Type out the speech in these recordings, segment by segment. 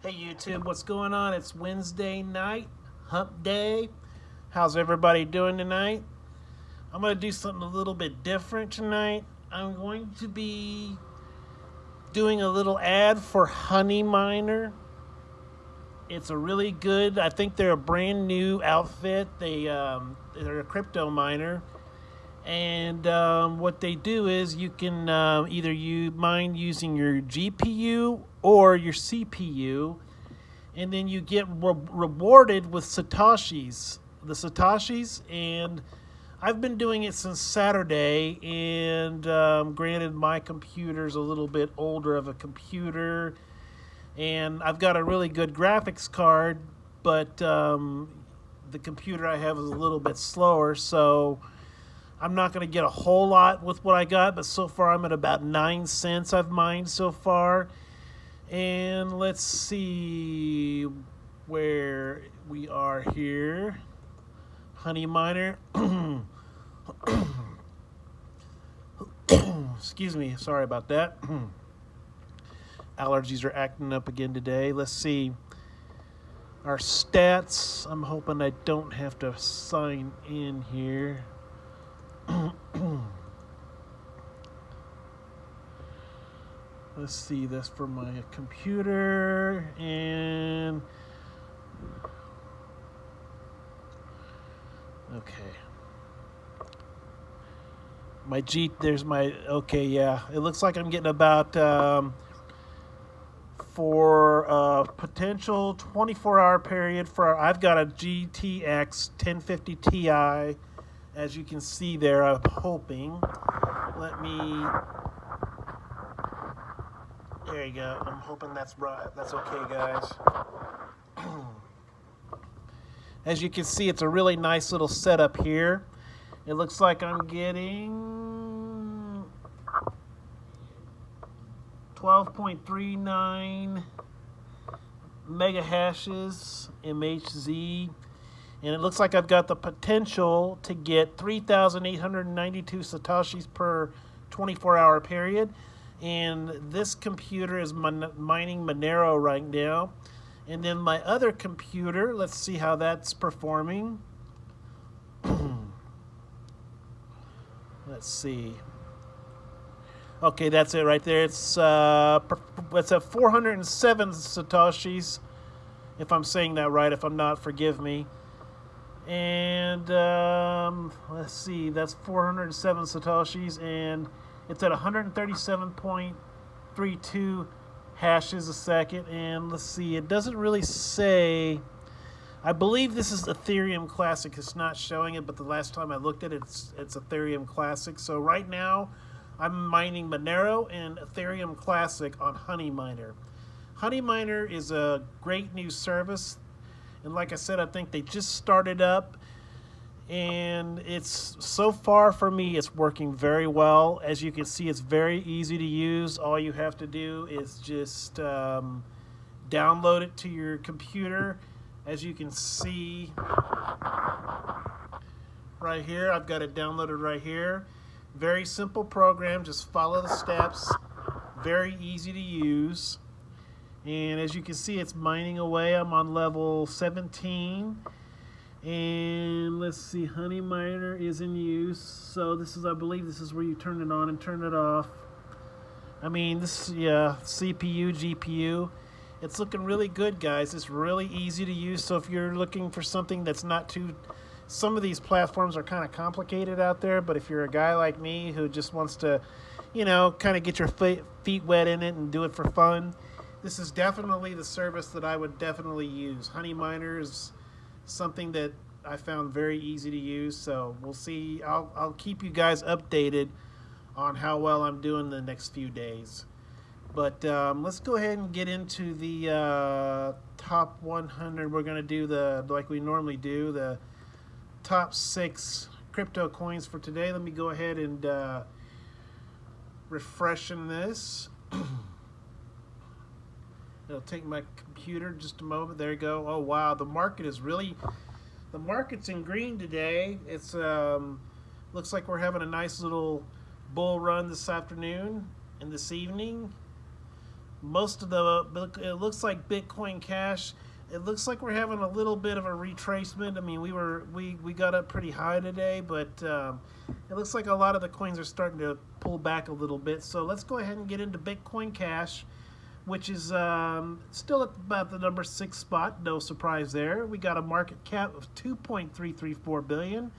Hey YouTube, what's going on? It's Wednesday night, hump day. How's everybody doing tonight? I'm going to do something a little bit different tonight. I'm going to be doing a little ad for Honey Miner. It's a really good, I think they're a brand new outfit. They're a crypto miner. And what they do is you can either you mine using your GPU or your CPU, and then you get rewarded with Satoshis. The Satoshis, and I've been doing it since Saturday. And granted, my computer's a little bit older of a computer, and I've got a really good graphics card, but the computer I have is a little bit slower, so I'm not going to get a whole lot with what I got, but so far I'm at about 9 cents I've mined so far. And let's see where we are here. Honey Miner. Excuse me, sorry about that. Allergies are acting up again today. Let's see. Our stats. I'm hoping I don't have to sign in here. Let's see, that's for my computer, and okay. Okay, yeah. It looks like I'm getting about, for a potential 24-hour period I've got a GTX 1050 Ti, as you can see there, I'm hoping. There you go. I'm hoping that's right. That's okay, guys. As you can see, it's a really nice little setup here. It looks like I'm getting 12.39 mega hashes MHZ. And it looks like I've got the potential to get 3,892 Satoshis per 24-hour period. And this computer is mining Monero right now. And then my other computer, let's see how that's performing. Let's see. Okay, that's it right there. It's at 407 Satoshis, if I'm saying that right. If I'm not, forgive me. And let's see, that's 407 Satoshis, and it's at 137.32 hashes a second. And let's see, it doesn't really say. I believe this is Ethereum Classic. It's not showing it, but the last time I looked at it, it's Ethereum Classic. So right now, I'm mining Monero and Ethereum Classic on Honey Miner. Honey Miner is a great new service. And like I said, I think they just started up, and it's so far for me, it's working very well. As you can see, it's very easy to use. All you have to do is just download it to your computer. As you can see right here, I've got it downloaded right here. Very simple program, just follow the steps. Very easy to use. And as you can see, it's mining away. I'm on level 17. And let's see, Honey Miner is in use. So this is, I believe this is where you turn it on and turn it off. I mean, this is, yeah, CPU, GPU. It's looking really good, guys. It's really easy to use. So if you're looking for something that's not too... Some of these platforms are kind of complicated out there, but if you're a guy like me who just wants to, you know, kind of get your feet wet in it and do it for fun, this is definitely the service that I would definitely use. Honey Miner is something that I found very easy to use, so we'll see. I'll keep you guys updated on how well I'm doing the next few days. But let's go ahead and get into the top 100. We're going to do like we normally do, the top 6 crypto coins for today. Let me go ahead and refreshing this. It'll take my computer just a moment. There you go. Oh wow, the market's in green today. It's looks like we're having a nice little bull run this afternoon and this evening. Most of the, it looks like Bitcoin Cash, it looks like we're having a little bit of a retracement. I mean, we got up pretty high today, but it looks like a lot of the coins are starting to pull back a little bit. So let's go ahead and get into Bitcoin Cash, which is still at about the number 6 spot. No surprise there. We got a market cap of $2.334 billion.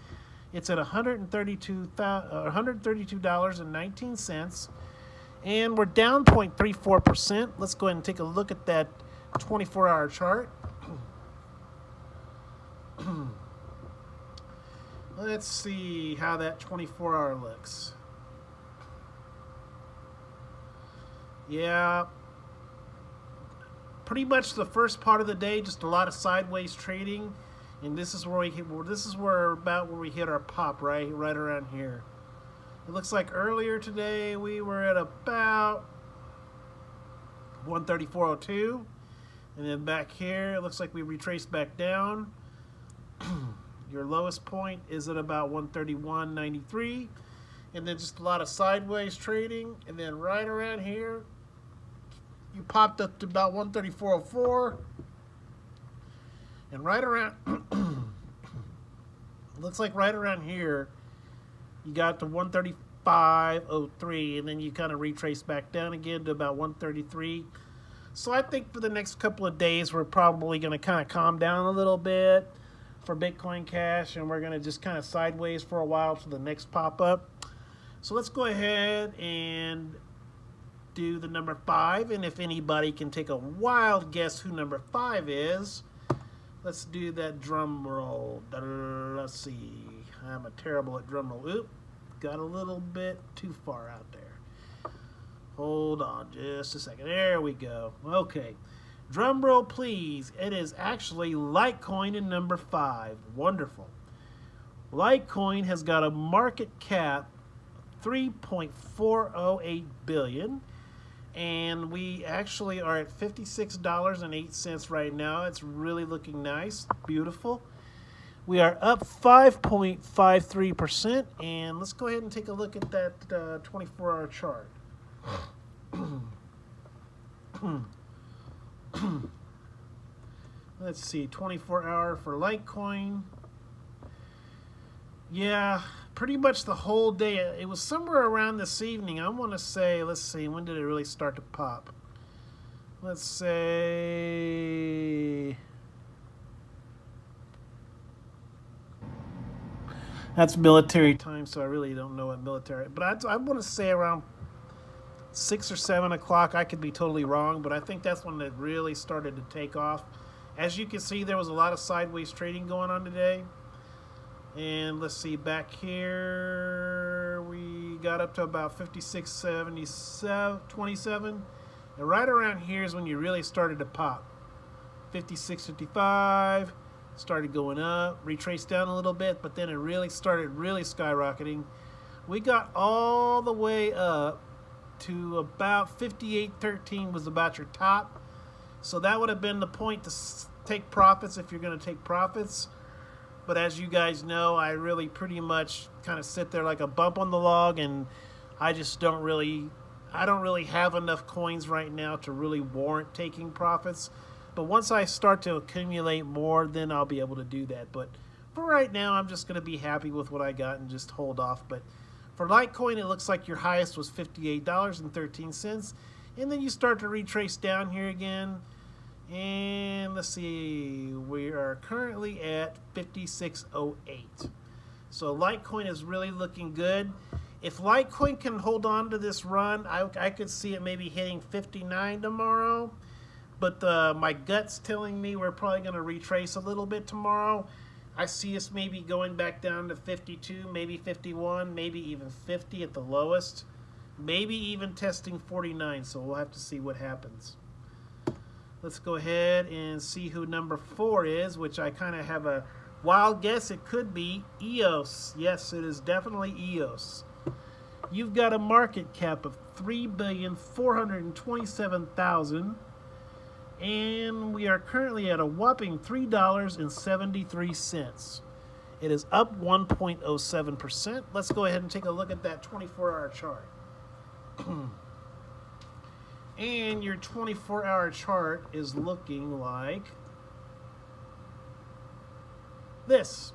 It's at $132.19. And we're down 0.34%. Let's go ahead and take a look at that 24-hour chart. Let's see how that 24-hour looks. Yeah, pretty much the first part of the day, just a lot of sideways trading, and this is where we hit, this is where we hit our pop, right around here. It looks like earlier today we were at about 134.02, and then back here it looks like we retraced back down. Your lowest point is at about 131.93, and then just a lot of sideways trading, and then right around here you popped up to about 134.04, and right around looks like right around here you got to 135.03, and then you kind of retrace back down again to about 133. So I think for the next couple of days we're probably going to kind of calm down a little bit for Bitcoin Cash, and we're going to just kind of sideways for a while to the next pop up. So let's go ahead and do the number 5, and if anybody can take a wild guess who number 5 is, let's do that drum roll. Let's see. I'm terrible at drum roll. Oop, got a little bit too far out there. Hold on just a second. There we go. Okay. Drum roll, please. It is actually Litecoin in number 5. Wonderful. Litecoin has got a market cap of $3.408 billion. And we actually are at $56.08 right now. It's really looking nice, beautiful. We are up 5.53%, and let's go ahead and take a look at that 24-hour chart. Let's see, 24-hour for Litecoin. Yeah, pretty much the whole day. It was somewhere around this evening. I want to say, let's see, when did it really start to pop? Let's say, that's military time, so I really don't know what military, but I want to say around 6 or 7 o'clock. I could be totally wrong, but I think that's when it really started to take off. As you can see, there was a lot of sideways trading going on today. And let's see, back here we got up to about 56.27, and right around here is when you really started to pop. 56.55 started going up, retraced down a little bit, but then it really started skyrocketing. We got all the way up to about 58.13 was about your top. So that would have been the point to take profits if you're going to take profits. But as you guys know, I really pretty much kind of sit there like a bump on the log, and I just don't really have enough coins right now to really warrant taking profits. But once I start to accumulate more, then I'll be able to do that. But for right now, I'm just going to be happy with what I got and just hold off. But for Litecoin, it looks like your highest was $58.13. And then you start to retrace down here again. And let's see, we are currently at 56.08. So Litecoin is really looking good. If Litecoin can hold on to this run, I could see it maybe hitting 59 tomorrow. But my gut's telling me we're probably going to retrace a little bit tomorrow. I see us maybe going back down to 52, maybe 51, maybe even 50 at the lowest. Maybe even testing 49, so we'll have to see what happens. Let's go ahead and see who number 4 is, which I kind of have a wild guess. It could be EOS. Yes, it is definitely EOS. You've got a market cap of $3,427,000, and we are currently at a whopping $3.73. It is up 1.07%. Let's go ahead and take a look at that 24-hour chart. And your 24-hour chart is looking like this.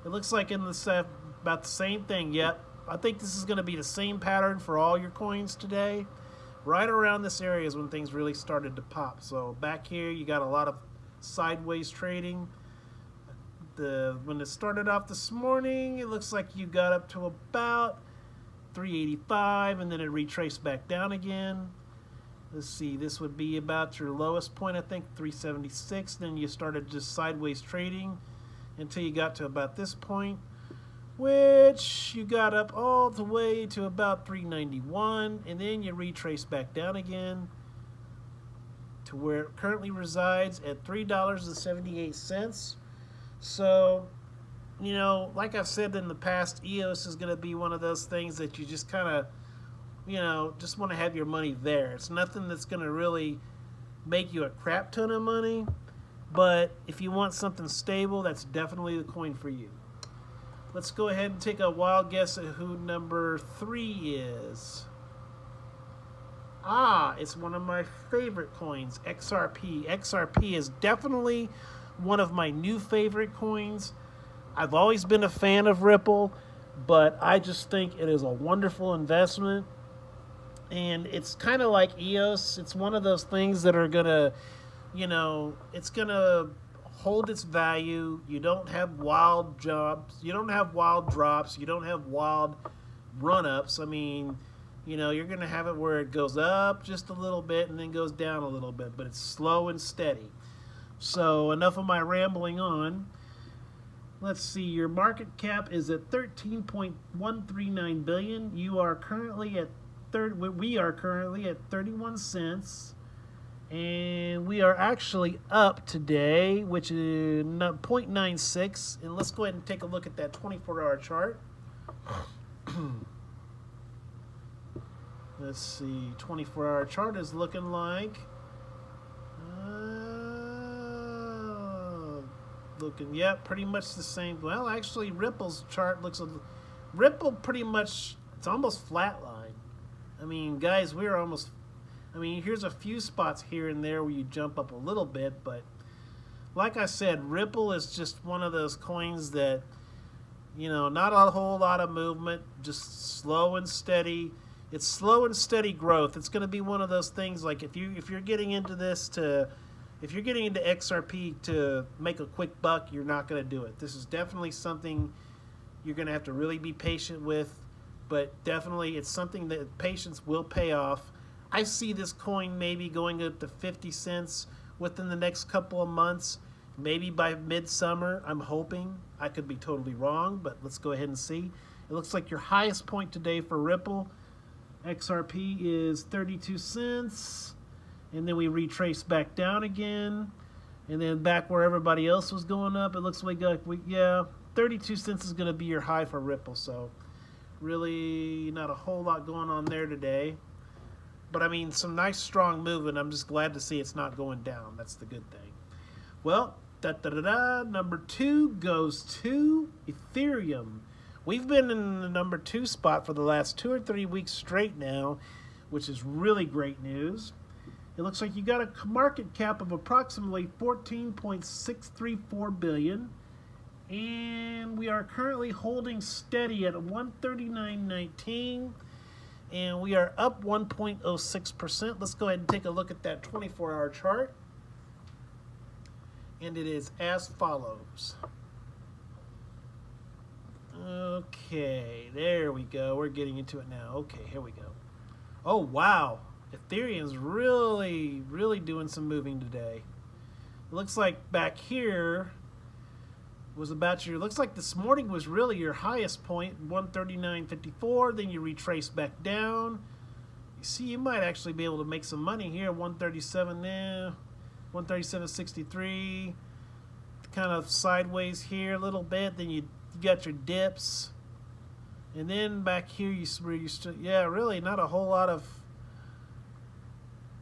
It looks like in the about the same thing. Yep, I think this is going to be the same pattern for all your coins today. Right around this area is when things really started to pop. So back here, you got a lot of sideways trading. When it started off this morning, it looks like you got up to about 385, and then it retraced back down again. Let's see, this would be about your lowest point, I think, 376. Then you started just sideways trading until you got to about this point, which you got up all the way to about 391, and then you retrace back down again to where it currently resides at $3.78. So, you know, like I've said in the past, EOS is going to be one of those things that you just kind of, you know, just want to have your money there. It's nothing that's going to really make you a crap ton of money, but if you want something stable, that's definitely the coin for you. Let's go ahead and take a wild guess at who number 3 is. It's one of my favorite coins, XRP. XRP is definitely one of my new favorite coins. I've always been a fan of Ripple, but I just think it is a wonderful investment. And it's kind of like EOS. It's one of those things that are going to, you know, it's going to hold its value. You don't have wild jumps. You don't have wild drops. You don't have wild run-ups. I mean, you know, you're going to have it where it goes up just a little bit and then goes down a little bit, but it's slow and steady. So enough of my rambling on. Let's see, your market cap is at 13.139 billion. You are currently at we are currently at 31 cents. And we are actually up today, which is 0.96. And let's go ahead and take a look at that 24-hour chart. Let's see, 24-hour chart is looking like yep, pretty much the same. Well, actually, Ripple's chart looks Ripple pretty much, it's almost flatline. I mean, guys, we're almost, I mean, here's a few spots here and there where you jump up a little bit, but like I said, Ripple is just one of those coins that, you know, not a whole lot of movement, just slow and steady. It's slow and steady growth. It's going to be one of those things like if you're getting into this if you're getting into XRP to make a quick buck, you're not going to do it. This is definitely something you're going to have to really be patient with, but definitely it's something that patience will pay off. I see this coin maybe going up to 50 cents within the next couple of months, maybe by midsummer, I'm hoping. I could be totally wrong, but let's go ahead and see. It looks like your highest point today for Ripple, XRP, is 32 cents. And then we retrace back down again. And then back where everybody else was going up, it looks like, yeah, 32 cents is going to be your high for Ripple. So really not a whole lot going on there today. But, I mean, some nice, strong movement. I'm just glad to see it's not going down. That's the good thing. Well, number 2 goes to Ethereum. We've been in the number 2 spot for the last 2 or 3 weeks straight now, which is really great news. It looks like you got a market cap of approximately 14.634 billion, and we are currently holding steady at 139.19, and we are up 1.06%. Let's go ahead and take a look at that 24-hour chart, and it is as follows. Okay, there we go. We're getting into it now. Okay, here we go. Oh, wow. Ethereum's really, really doing some moving today. It looks like back here was about looks like this morning was really your highest point, 139.54. Then you retrace back down. You see, you might actually be able to make some money here. 137 there, 137.63. Kind of sideways here a little bit. Then you got your dips. And then back here, yeah, really not a whole lot of.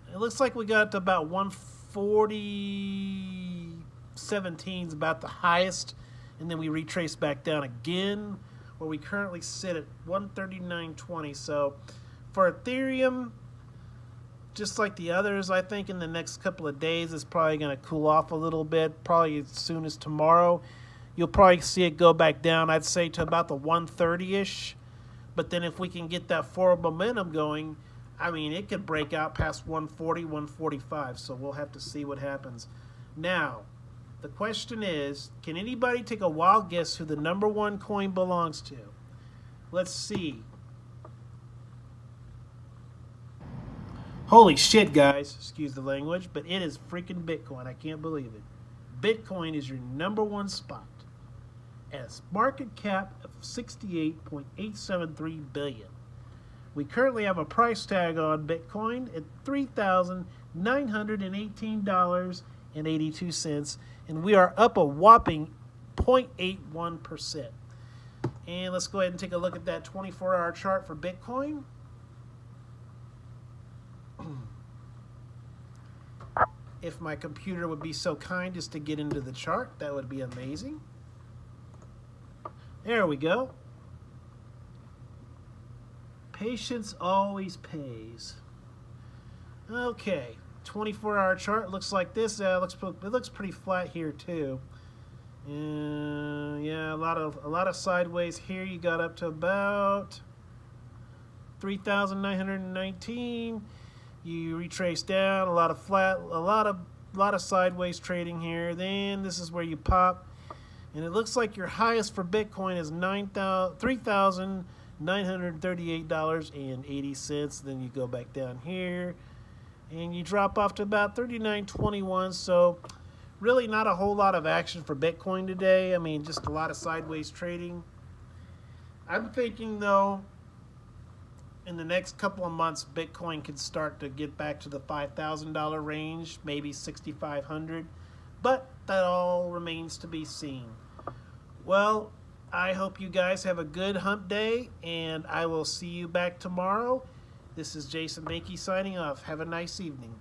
It looks like we got to about 140.17 is about the highest, and then we retrace back down again, where we currently sit at 139.20. So for Ethereum, just like the others, I think in the next couple of days it's probably going to cool off a little bit. Probably as soon as tomorrow, you'll probably see it go back down, I'd say, to about the 130-ish. But then if we can get that forward momentum going, I mean, it could break out past 140, 145. So we'll have to see what happens. Now, the question is, can anybody take a wild guess who the #1 coin belongs to? Let's see. Holy shit, guys. Excuse the language, but it is freaking Bitcoin. I can't believe it. Bitcoin is your #1 spot. As market cap of $68.873 billion. We currently have a price tag on Bitcoin at $3,918.82, and we are up a whopping 0.81%. And let's go ahead and take a look at that 24-hour chart for Bitcoin. If my computer would be so kind as to get into the chart, that would be amazing. There we go. Patience always pays. Okay, 24-hour chart looks like this. It looks pretty flat here too. Yeah, a lot of sideways here. You got up to about 3,919. You retrace down, a lot of flat, a lot of sideways trading here. Then this is where you pop, and it looks like your highest for Bitcoin is $3,938.80. Then you go back down here, and you drop off to about 39.21. So really not a whole lot of action for Bitcoin today. I mean, just a lot of sideways trading. I'm thinking though, in the next couple of months, Bitcoin could start to get back to the $5,000 range, maybe $6,500, but that all remains to be seen. Well, I hope you guys have a good hump day, and I will see you back tomorrow. This is Jason Mankey signing off. Have a nice evening.